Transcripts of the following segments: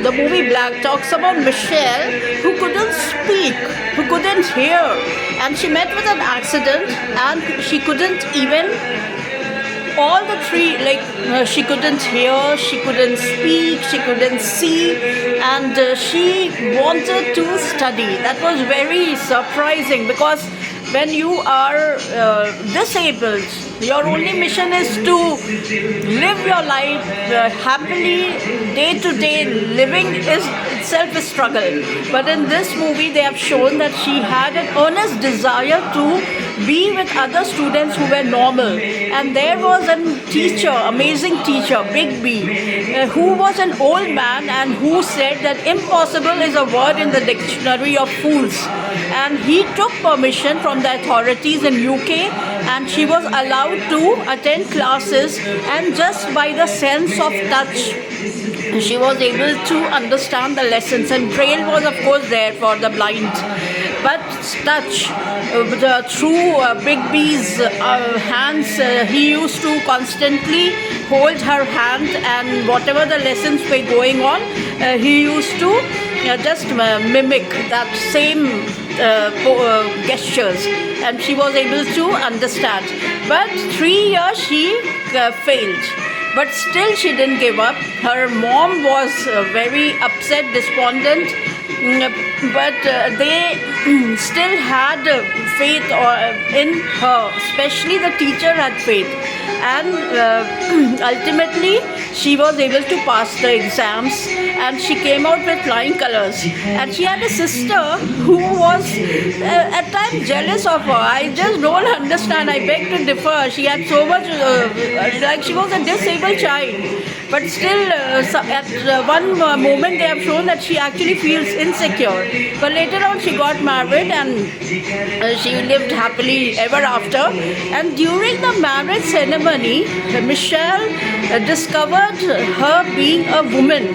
the movie Black talks about Michelle who couldn't speak, who couldn't hear, and she met with an accident and she couldn't even all the three, like she couldn't hear, she couldn't speak, she couldn't see, and she wanted to study. That was very surprising because when you are disabled, your only mission is to live your life happily. Day to day living is itself a struggle. But in this movie, they have shown that she had an earnest desire to be with other students who were normal. And there was a teacher, amazing teacher, Big B, who was an old man and who said that impossible is a word in the dictionary of fools. And he took permission from the authorities in UK, and she was allowed to attend classes, and just by the sense of touch she was able to understand the lessons. And Braille was of course there for the blind, but touch through Big B's hands, he used to constantly hold her hand, and whatever the lessons were going on, he used to just mimic that same gestures, and she was able to understand. But 3 years she failed, but still she didn't give up. Her mom was very upset, despondent, but they still had faith in her, especially the teacher had faith, and ultimately she was able to pass the exams, and she came out with flying colors. And she had a sister who was at times jealous of her. I just don't understand, I beg to differ. She had so much like she was a disabled child, but still at one moment they have shown that she actually feels insecure. But later on she got married, and she lived happily ever after. And during the marriage ceremony, Michelle discovered her being a woman,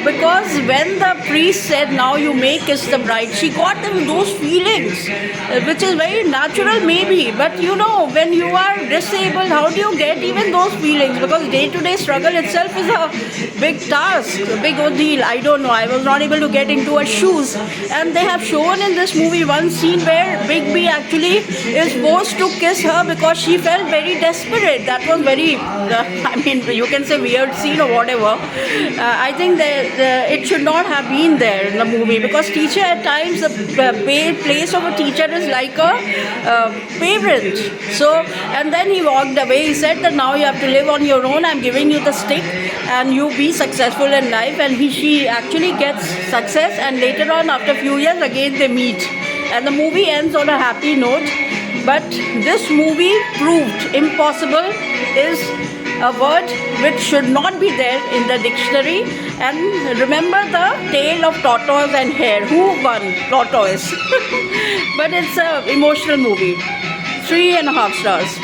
because when the priest said, now you may kiss the bride, she got those feelings, which is very natural maybe, but you know, when you are disabled, how do you get even those feelings? Because day-to-day struggle itself is a big task, a big ordeal. I don't know, I was not able to get into her shoes. And they have shown in this movie one scene where Big B actually is forced to kiss her because she felt very desperate. That was very I mean, you can say weird scene or whatever. I think that it should not have been there in the movie, because teacher at times, the place of a teacher is like a parent. So, and then he walked away. He said that now you have to live on your own. I'm giving you the stick, and you be successful in life. And she actually gets success, and later on, after a few years, again they meet, and the movie ends on a happy note. But this movie proved impossible is a word which should not be there in the dictionary. And remember the tale of tortoise and hare. Who won? Tortoise. But it's an emotional movie. 3.5 stars.